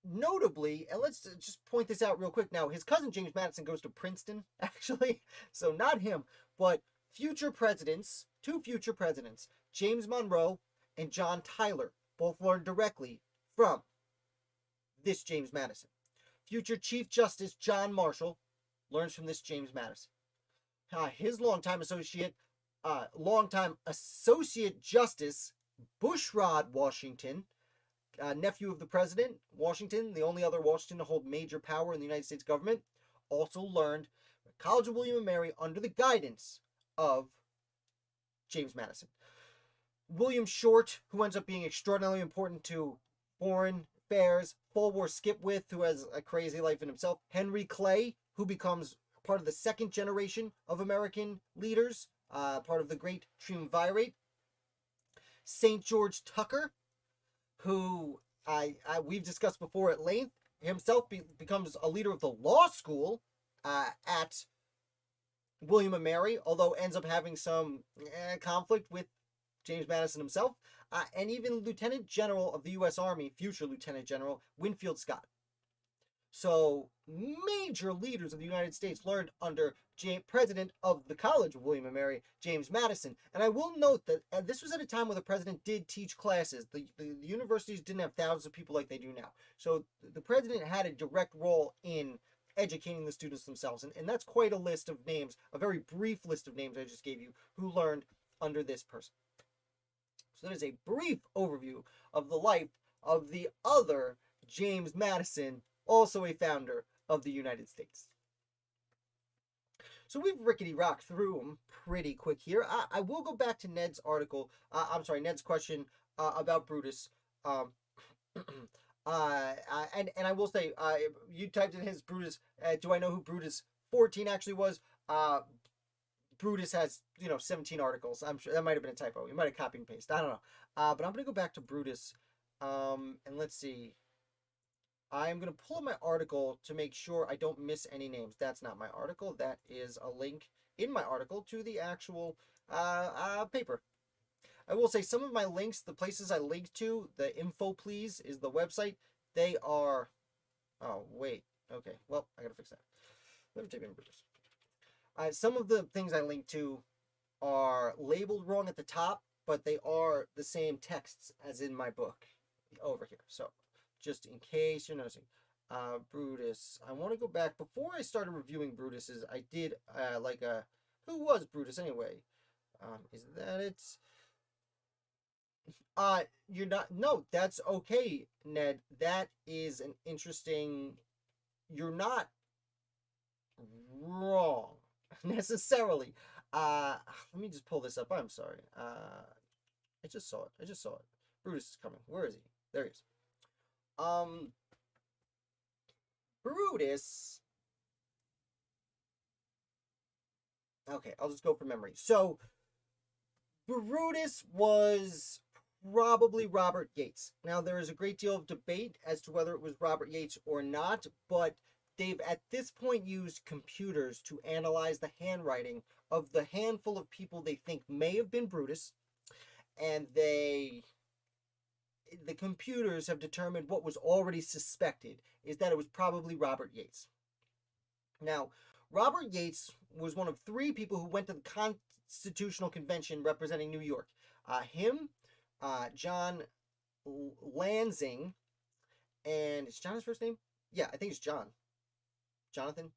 Notably, and let's just point this out real quick now, his cousin James Madison goes to Princeton, actually, so not him, but future presidents, two future presidents, James Monroe and John Tyler, both learned directly from this James Madison. Future Chief Justice John Marshall learns from this James Madison. His longtime associate Justice Bushrod Washington, nephew of the president, Washington, the only other Washington to hold major power in the United States government, also learned at the College of William and Mary under the guidance of James Madison. William Short, who ends up being extraordinarily important to foreign affairs, full war Skipwith, who has a crazy life in himself, Henry Clay, who becomes part of the second generation of American leaders, part of the Great Triumvirate, St. George Tucker, who we've discussed before at length, himself becomes a leader of the law school at William and Mary, although ends up having some conflict with James Madison himself, and even Lieutenant General of the U.S. Army, future Lieutenant General, Winfield Scott. So, major leaders of the United States learned under President of the College of William and Mary, James Madison. And I will note that this was at a time where the president did teach classes. The universities didn't have thousands of people like they do now. So, the president had a direct role in educating the students themselves. And that's quite a list of names, a very brief list of names I just gave you, who learned under this person. So that is a brief overview of the life of the other James Madison, also a founder of the United States. So we've rickety-rocked through them pretty quick here. I will go back to Ned's article, Ned's question about Brutus. And I will say, you typed in his Brutus, do I know who Brutus 14 actually was? Brutus has, 17 articles. I'm sure that might have been a typo. You might have copied and pasted. I don't know. But I'm going to go back to Brutus. And let's see. I'm going to pull up my article to make sure I don't miss any names. That's not my article. That is a link in my article to the actual paper. I will say some of my links, the places I link to, the info please is the website. They are... Oh, wait. Okay. Well, I got to fix that. Let me type in Brutus. Some of the things I link to are labeled wrong at the top, but they are the same texts as in my book over here. So, just in case you're noticing, Brutus. I want to go back before I started reviewing Brutus's. I did who was Brutus anyway? Is that it? You're not. No, that's okay, Ned. That is an interesting. You're not wrong necessarily. Let me just pull this up. I'm sorry. I just saw it. Brutus is coming. Where is he? There he is. Brutus. Okay, I'll just go from memory. So, Brutus was probably Robert Yates. Now, there is a great deal of debate as to whether it was Robert Yates or not, but they've at this point used computers to analyze the handwriting of the handful of people they think may have been Brutus, and the computers have determined what was already suspected is that it was probably Robert Yates. Now, Robert Yates was one of three people who went to the Constitutional Convention representing New York. John Lansing, and is John his first name? Yeah, I think it's John. Jonathan?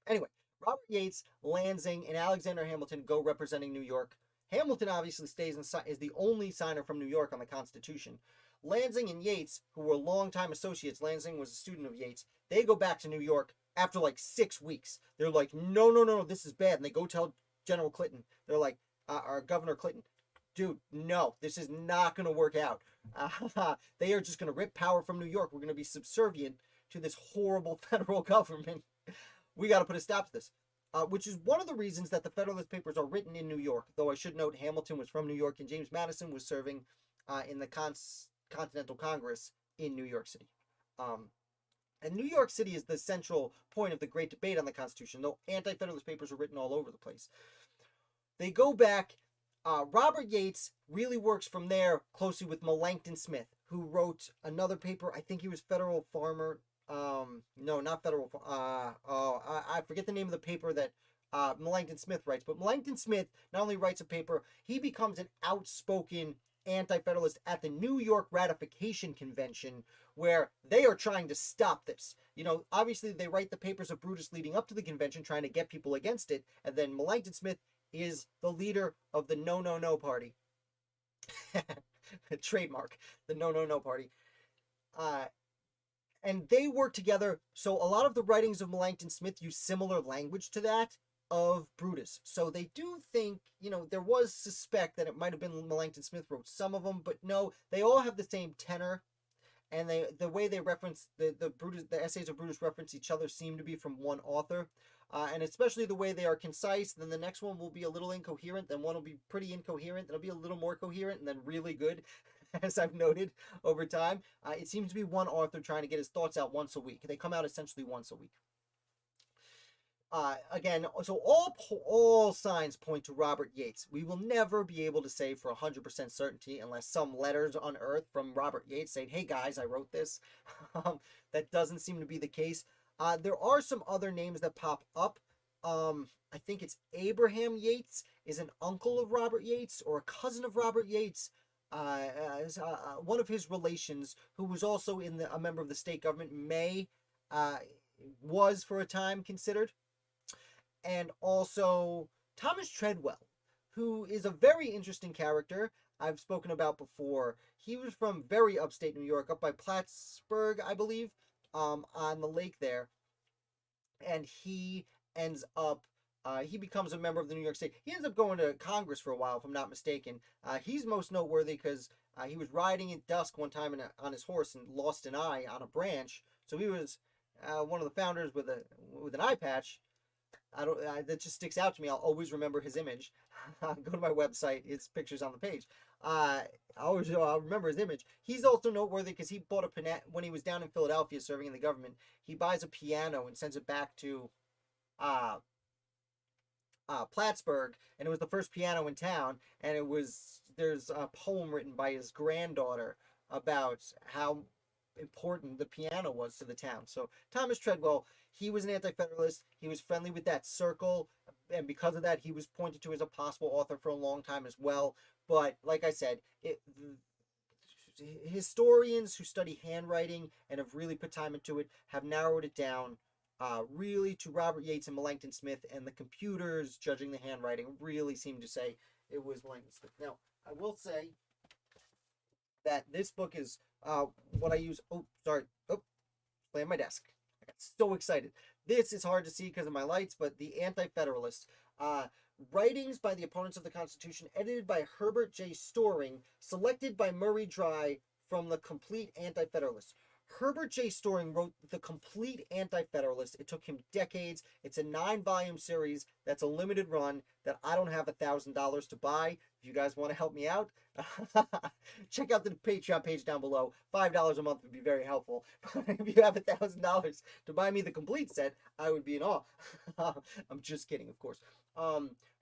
Anyway, Robert Yates, Lansing, and Alexander Hamilton go representing New York. Hamilton obviously stays is the only signer from New York on the Constitution. Lansing and Yates, who were longtime associates, Lansing was a student of Yates, they go back to New York after like 6 weeks. They're like, no, this is bad. And they go tell General Clinton. They're like, or Governor Clinton, dude, no, this is not going to work out. They are just going to rip power from New York. We're going to be subservient to this horrible federal government. We got to put a stop to this. Which is one of the reasons that the Federalist Papers are written in New York. Though I should note Hamilton was from New York and James Madison was serving in the Continental Congress in New York City. And New York City is the central point of the great debate on the Constitution, though Anti-Federalist Papers are written all over the place. They go back. Robert Yates really works from there closely with Millage Smith, who wrote another paper. I think he was Federal Farmer. No, not Federal. I forget the name of the paper that Millage Smith writes. But Millage Smith not only writes a paper, he becomes an outspoken anti-federalist at the New York Ratification Convention, where they are trying to stop this. You know, obviously they write the papers of Brutus leading up to the convention, trying to get people against it, and then Millage Smith is the leader of the No No No Party. Trademark, the No No No Party. And they work together, so a lot of the writings of Millage Smith use similar language to that of Brutus. So they do think, you know, there was suspect that it might have been Millage Smith wrote some of them, but no, they all have the same tenor. And the way they reference the essays of Brutus reference each other seem to be from one author, and especially the way they are concise. Then the next one will be a little incoherent, then one will be pretty incoherent, then it'll be a little more coherent, and then really good, as I've noted over time. It seems to be one author trying to get his thoughts out once a week. They come out essentially once a week. Again, so all signs point to Robert Yates. We will never be able to say for 100% certainty unless some letters unearthed from Robert Yates saying, hey guys, I wrote this. That doesn't seem to be the case. There are some other names that pop up. I think it's Abraham Yates is an uncle of Robert Yates or a cousin of Robert Yates. One of his relations who was also a member of the state government was for a time considered. And also Thomas Treadwell, who is a very interesting character I've spoken about before. He was from very upstate New York, up by Plattsburgh, I believe, on the lake there. And he ends up, he becomes a member of the New York State. He ends up going to Congress for a while, if I'm not mistaken. He's most noteworthy because he was riding at dusk one time on his horse and lost an eye on a branch. So he was one of the founders with an eye patch. That just sticks out to me. I'll always remember his image. Go to my website; his picture's on the page. I'll remember his image. He's also noteworthy because he bought when he was down in Philadelphia serving in the government. He buys a piano and sends it back to Plattsburgh, and it was the first piano in town. And there's a poem written by his granddaughter about how important the piano was to the town. So Thomas Treadwell, he was an anti-federalist. He was friendly with that circle, and because of that, he was pointed to as a possible author for a long time as well. But like I said, historians who study handwriting and have really put time into it have narrowed it down really to Robert Yates and Millage Smith, and the computers judging the handwriting really seem to say it was Millage Smith. Now, I will say that this book is what I use. Oh, sorry. Oh, play on my desk. I got so excited. This is hard to see because of my lights, but the Anti-Federalists. Writings by the opponents of the Constitution, edited by Herbert J. Storing, selected by Murray Dry from the Complete Anti-Federalist. Herbert J. Storing wrote The Complete Anti-Federalist. It took him decades. It's a 9-volume series that's a limited run that I don't have $1,000 to buy. If you guys want to help me out, check out the Patreon page down below. $5 a month would be very helpful. If you have $1,000 to buy me the complete set, I would be in awe. I'm just kidding, of course.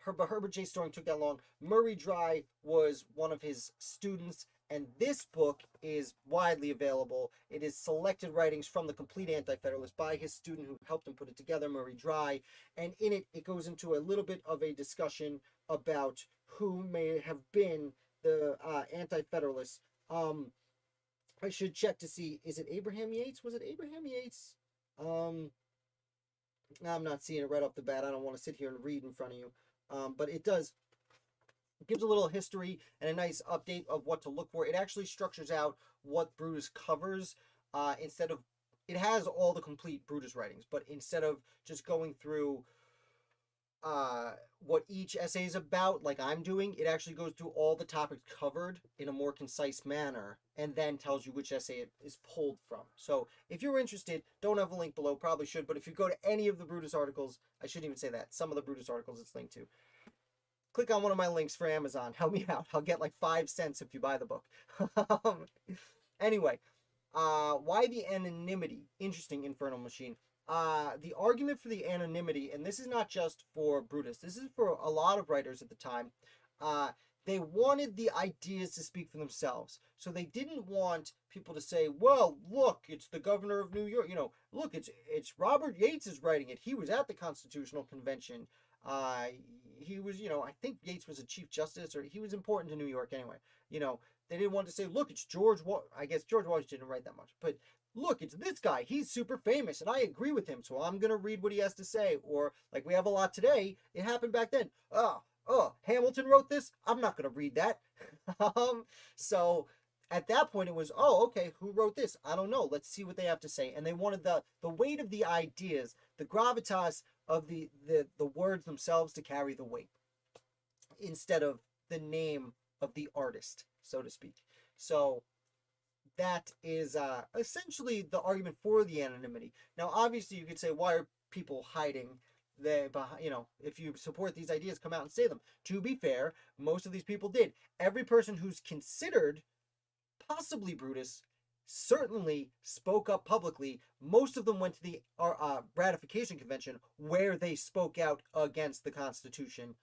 Herbert J. Storing took that long. Murray Dry was one of his students, and this book is widely available. It is selected writings from the Complete Anti-Federalist by his student who helped him put it together, Murray Dry. And in it, it goes into a little bit of a discussion about who may have been the Anti-Federalists. I should check to see, is it Abraham Yates? Was it Abraham Yates? I'm not seeing it right off the bat. I don't want to sit here and read in front of you. But it does. It gives a little history and a nice update of what to look for. It actually structures out what Brutus covers instead of, it has all the complete Brutus writings, but instead of just going through what each essay is about, like I'm doing. It actually goes through all the topics covered in a more concise manner and then tells you which essay it is pulled from. So if you're interested, don't have a link below, probably should, but if you go to any of the Brutus articles, I shouldn't even say that, some of the Brutus articles it's linked to, click on one of my links for Amazon. Help me out. I'll get like 5 cents if you buy the book. Anyway, why the anonymity? Interesting, Infernal Machine. The argument for the anonymity, and this is not just for Brutus, this is for a lot of writers at the time, they wanted the ideas to speak for themselves. So they didn't want people to say, well, look, it's the governor of New York. You know, look, it's Robert Yates is writing it. He was at the Constitutional Convention. He was, you know, I think Yates was a Chief Justice, or he was important to New York anyway. You know, they didn't want to say, look, it's I guess George Washington didn't write that much, but look, it's this guy. He's super famous, and I agree with him, so I'm going to read what he has to say. Or, like we have a lot today, it happened back then. Oh, Hamilton wrote this? I'm not going to read that. So at that point, it was, oh, okay, who wrote this? I don't know. Let's see what they have to say. And they wanted the weight of the ideas, the gravitas of the words themselves to carry the weight instead of the name of the artist, so to speak. So that is essentially the argument for the anonymity. Now, obviously, you could say, why are people hiding? You know, if you support these ideas, come out and say them. To be fair, most of these people did. Every person who's considered possibly Brutus certainly spoke up publicly. Most of them went to the ratification convention where they spoke out against the Constitution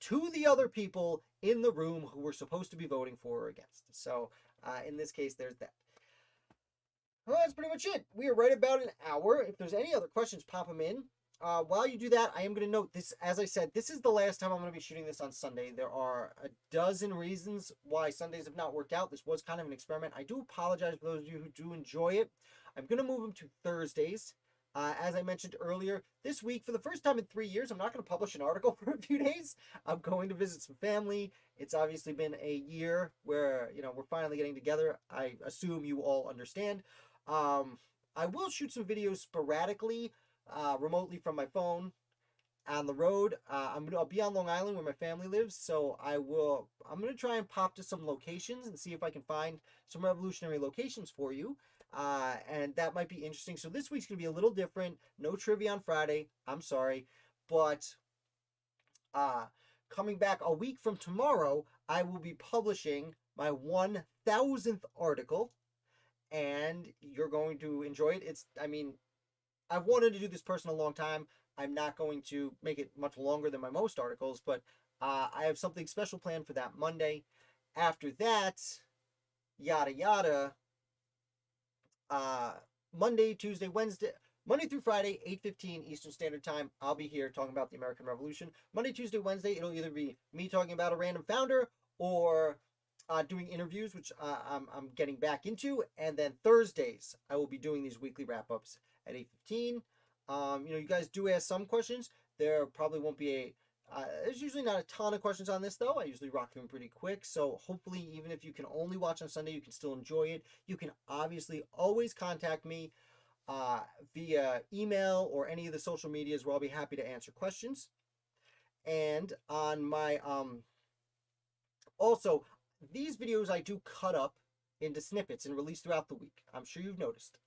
to the other people in the room who were supposed to be voting for or against. So in this case, there's that. Well, that's pretty much it. We are right about an hour. If there's any other questions, pop them in. While you do that, I am going to note this, as I said, this is the last time I'm going to be shooting this on Sunday. There are a dozen reasons why Sundays have not worked out. This was kind of an experiment. I do apologize for those of you who do enjoy it. I'm going to move them to Thursdays. As I mentioned earlier, this week, for the first time in 3 years, I'm not going to publish an article for a few days. I'm going to visit some family. It's obviously been a year where, you know, we're finally getting together. I assume you all understand. I will shoot some videos sporadically, remotely from my phone on the road. I'll be on Long Island where my family lives, so I'm going to try and pop to some locations and see if I can find some revolutionary locations for you. And that might be interesting. So this week's going to be a little different. No trivia on Friday. I'm sorry. But coming back a week from tomorrow, I will be publishing my 1,000th article. And you're going to enjoy it. I've wanted to do this person a long time. I'm not going to make it much longer than my most articles, but I have something special planned for that Monday. After that, yada yada. Monday, Tuesday, Wednesday, Monday through Friday, 8:15 Eastern Standard Time, I'll be here talking about the American Revolution. Monday, Tuesday, Wednesday, it'll either be me talking about a random founder or doing interviews, which I'm getting back into. And then Thursdays, I will be doing these weekly wrap-ups at 8:15. You know, you guys do ask some questions. There probably won't be there's usually not a ton of questions on this, though. I usually rock through them pretty quick. So hopefully, even if you can only watch on Sunday, you can still enjoy it. You can obviously always contact me via email or any of the social medias where I'll be happy to answer questions. And on my, also, these videos I do cut up into snippets and release throughout the week. I'm sure you've noticed.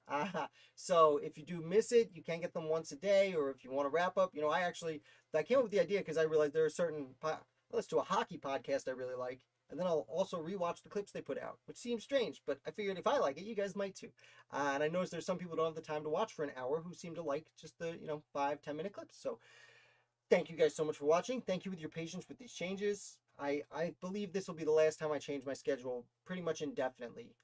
So if you do miss it, you can get them once a day, or if you want to wrap up, you know, I came up with the idea because I realized there are certain, let's do a hockey podcast I really like, and then I'll also rewatch the clips they put out, which seems strange, but I figured if I like it, you guys might too. And I noticed there's some people who don't have the time to watch for an hour who seem to like just the, 5-10 minute clips. So thank you guys so much for watching. Thank you with your patience with these changes. I believe this will be the last time I change my schedule pretty much indefinitely,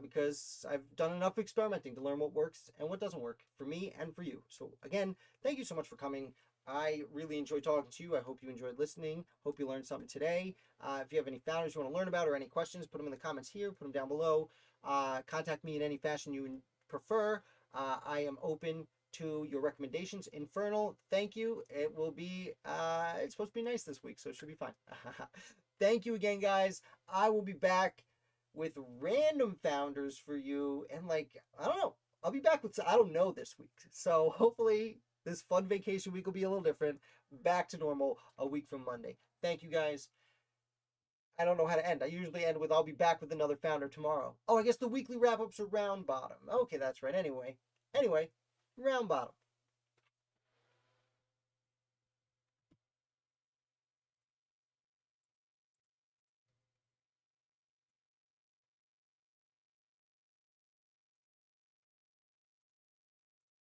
because I've done enough experimenting to learn what works and what doesn't work for me and for you. So again, thank you so much for coming. I really enjoyed talking to you. I hope you enjoyed listening. Hope you learned something today. If you have any founders you want to learn about or any questions, put them in the comments here, put them down below. Contact me in any fashion you prefer. I am open to your recommendations. Infernal, thank you. It will be, it's supposed to be nice this week, so it should be fine. Thank you again, guys. I will be back with random founders for you, and I don't know, I'll be back with, I don't know, this week. So hopefully This fun vacation week will be a little different. Back to normal a week from Monday. Thank you guys. I don't know how to end. I usually end with I'll be back with another founder tomorrow. Oh, I guess the weekly wrap-ups are round bottom. Okay, that's right. Anyway, round bottom.